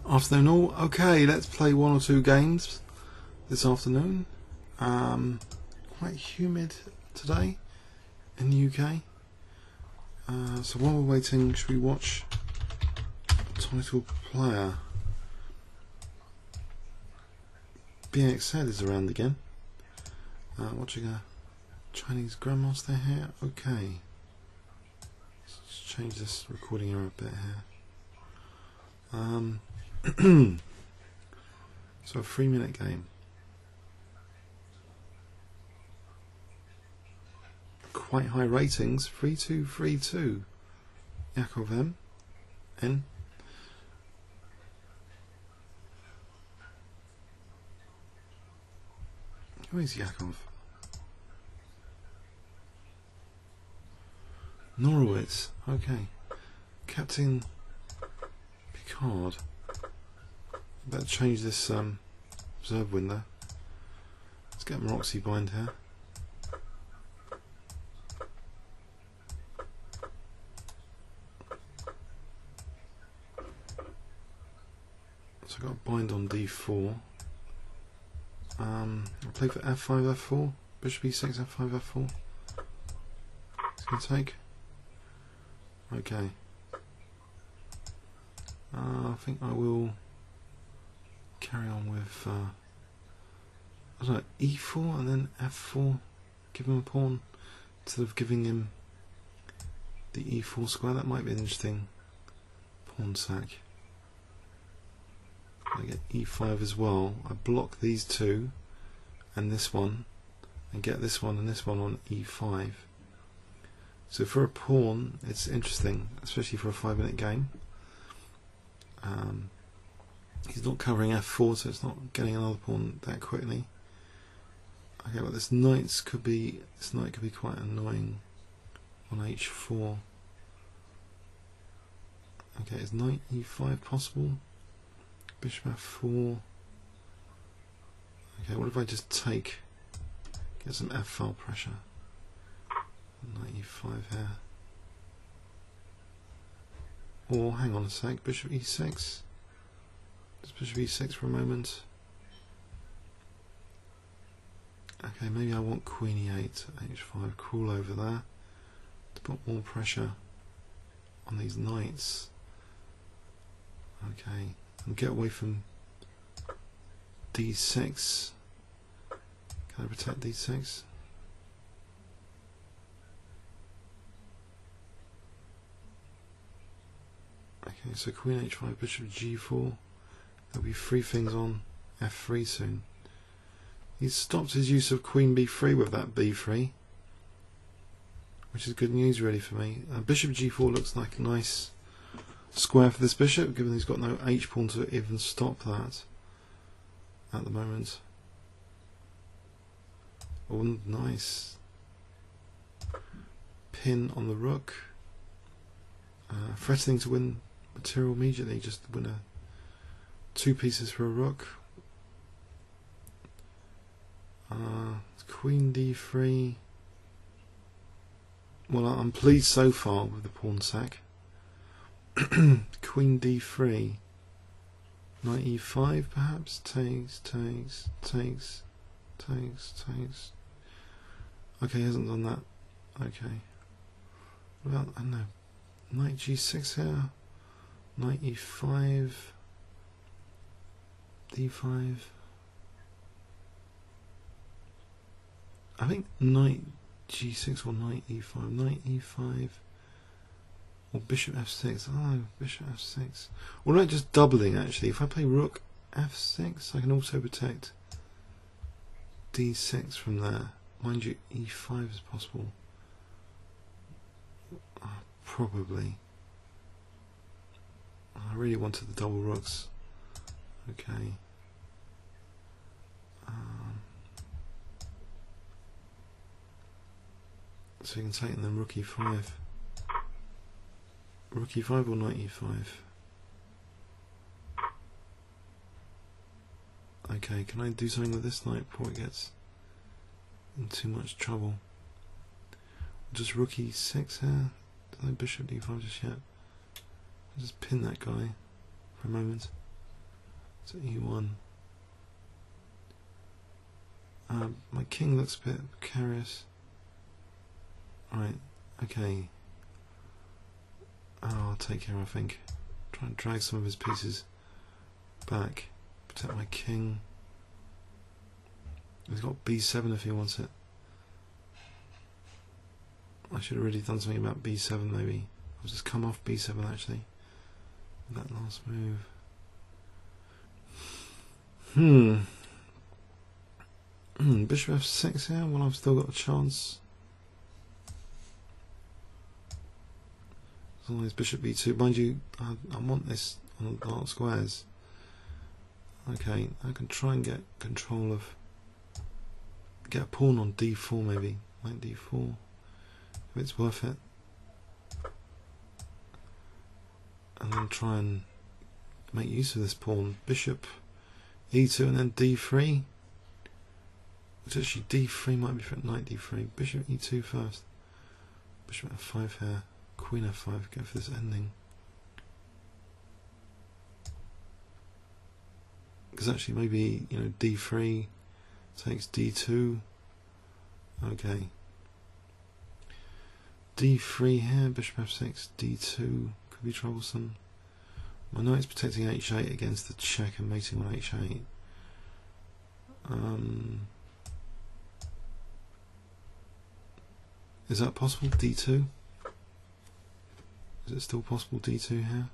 Afternoon all. Okay, let's play one or two games this afternoon. Quite humid today in the UK. So while we're waiting, should we watch title player? BXZ is around again. Watching a Chinese Grandmaster here. Okay. Let's change this recording error a bit here. So a 3-minute game. Quite high ratings. 3232. Yakov M. N. Who is Yakov? Norwitz. Okay. CaptPicard. Better change this observe window. Let's get Roxy bind here. So I've got bind on D4. I'll play for F5, F4, Bishop E6, F5, F4. It's going to take. Okay. I think I will carry on with I don't know, E4 and then F4. Give him a pawn instead of giving him the E4 square. That might be an interesting pawn sack. I get E5 as well. I block these two and this one and get this one and this one on E5. So for a pawn it's interesting, especially for a 5-minute game. He's not covering F4, so it's not getting another pawn that quickly. Okay, but this knight could be quite annoying on H4. Okay, is knight E5 possible? Bishop F4. Okay, what if I just take, get some F file pressure? Knight E5 here. Or hang on a sec, Bishop E6. Just Bishop E6 for a moment. Okay, maybe I want Queen E8, H5, crawl over there to put more pressure on these knights. Okay, and get away from D6. Can I protect D6? Okay, so Queen H5, Bishop G4. There'll be 3 things on F3 soon. He's stopped his use of Queen B3 with that B3, which is good news really for me. Bishop G4 looks like a nice square for this bishop, given he's got no H pawn to even stop that at the moment. Oh, nice. Pin on the rook. Threatening to win material immediately, just win 2 pieces for a rook. Queen D3. Well, I'm pleased so far with the pawn sack. Queen D3. Knight E5 perhaps. Takes. Okay, he hasn't done that. Okay. What about, I don't know, Knight G6 here. Knight E5. D5. I think Knight G6 or Knight E5. Knight E5 or Bishop F6. Oh, Bishop F6. Or not just doubling actually. If I play Rook F6, I can also protect D6 from there. Mind you, E5 is possible. Probably. I really wanted the double rooks. Okay. So you can take and then Rook E5. Rook E5 or Knight E5? Okay, can I do something with this knight before it gets in too much trouble? Just Rook E6 here. Don't Bishop D5 just yet. I'll just pin that guy for a moment. to E1. My king looks a bit precarious. Right, okay. Oh, I'll take care, I think. Try and drag some of his pieces back. Protect my king. He's got B7 if he wants it. I should have really done something about B7 maybe. I'll just come off B7 actually. That last move. Bishop F6 here, well I've still got a chance. As long as Bishop B2, mind you, I want this on the dark squares. Okay, I can try and get control of, get a pawn on D4 maybe, like D4, if it's worth it. And then try and make use of this pawn. Bishop E2 and then D3. Which actually D3 might be for knight D3. Bishop E2 first. Bishop F5 here. Queen F5. Go for this ending. Because actually maybe, you know, D3 takes D2. Okay. D3 here. Bishop F6. D2 could be troublesome. My knight's protecting H8 against the check and mating on H8. Is that possible? D2? Is it still possible D2 here?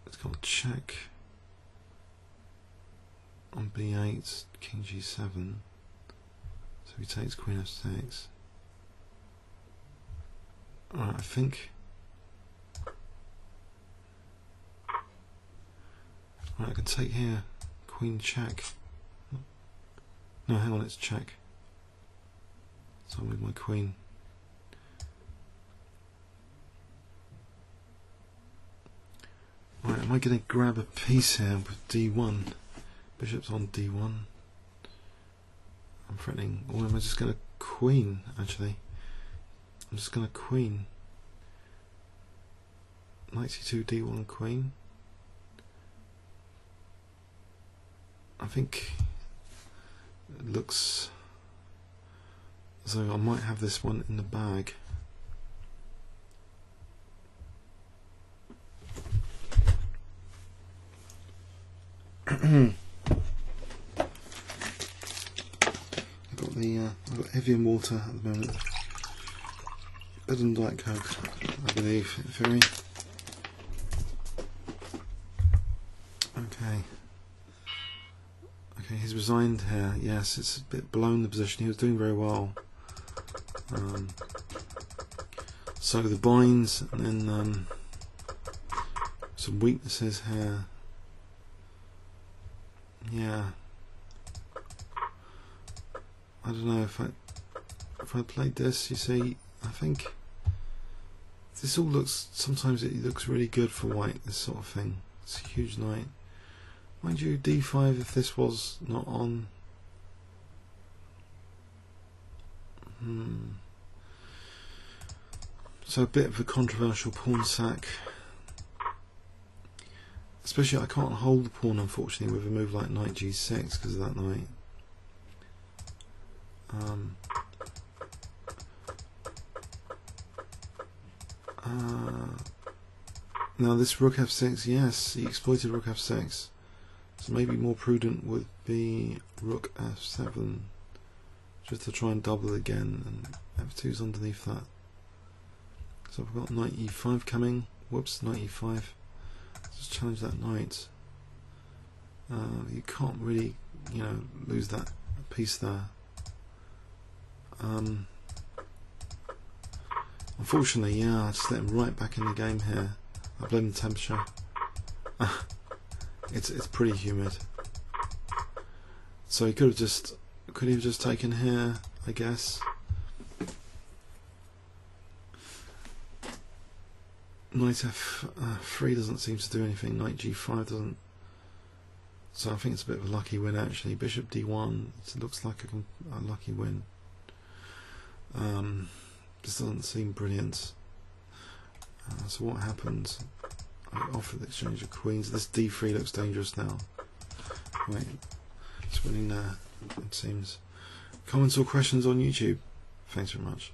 It's got a check on B8, King G7. So he takes Queen F6. Alright, I think. Right, I can take here, Queen check. No, hang on, it's check. So I'm with my Queen. Right, am I going to grab a piece here with D1? Bishop's on D1. I'm threatening, or am I just going to Queen, actually? I'm just going to Queen. Knight C2, D1, Queen. I think it looks as though I might have this one in the bag. I've got heavy and water at the moment. Better than Diet Coke, I believe, in theory. Okay. Okay, he's resigned here. Yes, it's a bit blown the position. He was doing very well. So the binds and then some weaknesses here. Yeah. I don't know if I played this. You see, I think this all looks. Sometimes it looks really good for white. This sort of thing. It's a huge knight. Mind you, D5 if this was not on. So a bit of a controversial pawn sack. Especially I can't hold the pawn unfortunately with a move like knight G6 because of that knight. Now this rook F6, yes, he exploited rook F6. So maybe more prudent would be rook F7, just to try and double again, and F2's underneath that. So I've got knight E5 coming. Whoops, knight E5. Just challenge that knight. You can't really, you know, lose that piece there. Unfortunately, yeah, I just let him right back in the game here. I blame the temperature. It's pretty humid. So he could have just taken here, I guess. Knight F3 doesn't seem to do anything. Knight G5 doesn't. So I think it's a bit of a lucky win actually. Bishop D1. It looks like a lucky win. This doesn't seem brilliant. So what happens? I offer the exchange of queens. This d3 looks dangerous now. Wait, it's winning there, it seems. Comments or questions on YouTube? Thanks very much.